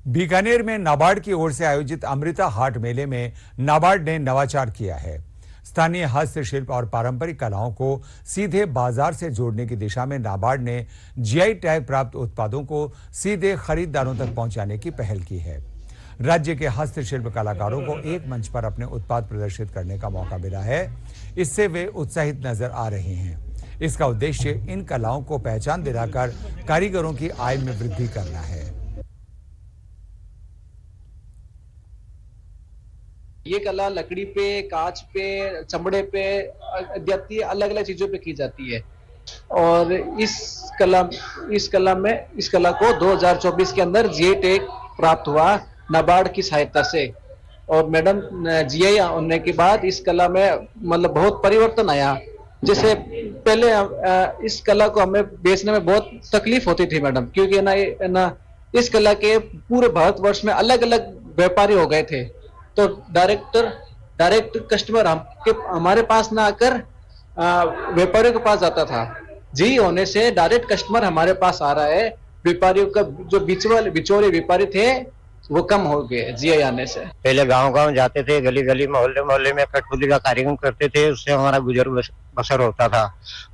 बीकानेर में नाबार्ड की ओर से आयोजित अमृता हाट मेले में नाबार्ड ने नवाचार किया है। स्थानीय हस्तशिल्प और पारंपरिक कलाओं को सीधे बाजार से जोड़ने की दिशा में नाबार्ड ने जीआई टैग प्राप्त उत्पादों को सीधे खरीदारों तक पहुंचाने की पहल की है। राज्य के हस्तशिल्प कलाकारों को एक मंच पर अपने उत्पाद प्रदर्शित करने का मौका मिला है। इससे वे उत्साहित नजर आ रहे हैं। इसका उद्देश्य इन कलाओं को पहचान दिलाकर कारीगरों की आय में वृद्धि करना है। ये कला लकड़ी पे, कांच पे, चमड़े पे इत्यादि अलग अलग चीजों पे की जाती है। और इस कला को 2024 के अंदर जीआई टैग प्राप्त हुआ नाबार्ड की सहायता से। और मैडम जीआई होने के बाद इस कला में मतलब बहुत परिवर्तन आया। जैसे पहले इस कला को हमें बेचने में बहुत तकलीफ होती थी मैडम, क्योंकि ना इस कला के पूरे भारतवर्ष में अलग अलग व्यापारी हो गए थे। तो डायरेक्ट कस्टमर हमारे पास ना आकर व्यापारियों के पास जाता था। जी होने से डायरेक्ट कस्टमर हमारे पास आ रहा है। व्यापारियों का जो बिचौले व्यापारी थे वो कम हो गए जीआई आने से। पहले गांव जाते थे, गली गली मोहल्ले में कठपुतली का कार्यक्रम करते थे, उससे हमारा गुजर बसर होता था।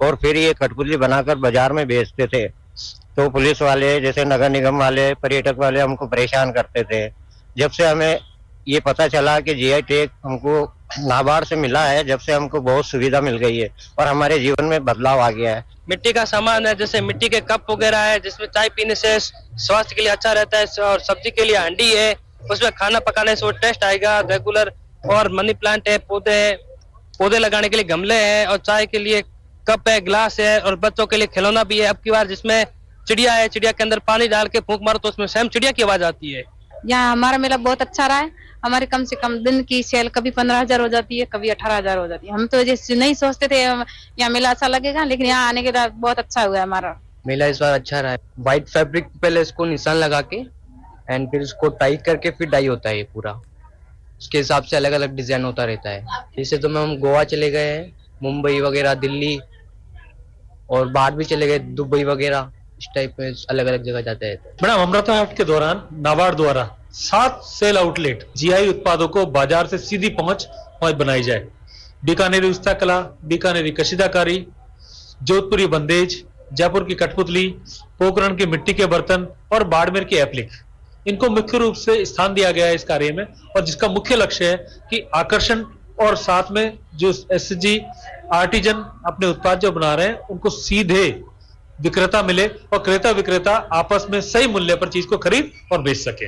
और फिर ये कठपुतली बनाकर बाजार में बेचते थे। तो पुलिस वाले, जैसे नगर निगम वाले, पर्यटक वाले हमको परेशान करते थे। जब से हमें ये पता चला कि जीआई टैग हमको नाबार्ड से मिला है, जब से हमको बहुत सुविधा मिल गई है और हमारे जीवन में बदलाव आ गया है। मिट्टी का सामान है, जैसे मिट्टी के कप वगैरह है, जिसमें चाय पीने से स्वास्थ्य के लिए अच्छा रहता है। और सब्जी के लिए हांडी है, उसमें खाना पकाने से वो टेस्ट आएगा रेगुलर। और मनी प्लांट है, पौधे लगाने के लिए गमले हैं, और चाय के लिए कप है, ग्लास है, और बच्चों के लिए खिलौना भी है। अब की बार जिसमें चिड़िया है, चिड़िया के अंदर पानी डाल के फूंक मारो तो उसमें सेम चिड़िया की आवाज आती है। यहाँ हमारा मेला बहुत अच्छा रहा है। हमारे कम से कम दिन की सेल कभी 15,000 हो जाती है, कभी 18,000 हो जाती है। हम तो जैसे नहीं सोचते थे यहाँ मेला अच्छा लगेगा, लेकिन यहाँ आने के बाद बहुत अच्छा हुआ है। हमारा मेला इस बार अच्छा रहा है। व्हाइट फैब्रिक पहले इसको निशान लगा के एंड फिर उसको टाई करके फिर डाई होता है ये पूरा। उसके हिसाब से अलग अलग डिजाइन होता रहता है। जैसे तो हम गोवा चले गए हैं, मुंबई वगैरह, दिल्ली, और बाहर भी चले गए, दुबई वगैरह। इस टाइप में अलग अलग जगह जाते हैं। मैडम, अमृता हाट के दौरान नाबार्ड द्वारा 7 सेल आउटलेट जीआई उत्पादों को बाजार से सीधी पहुंच बनाई जाए। बीकानेरी हस्तकला, बीकानेरी कशीदाकारी, जोधपुरी बंदेज, जयपुर की कठपुतली, पोखरण के मिट्टी के बर्तन और बाड़मेर के एप्लिक, इनको मुख्य रूप से स्थान दिया गया है इस कार्य में। और जिसका मुख्य लक्ष्य है कि आकर्षण और साथ में जो एसएचजी आर्टिजन अपने उत्पाद जो बना रहे हैं उनको सीधे विक्रेता मिले और क्रेता विक्रेता आपस में सही मूल्य पर चीज को खरीद और बेच सके।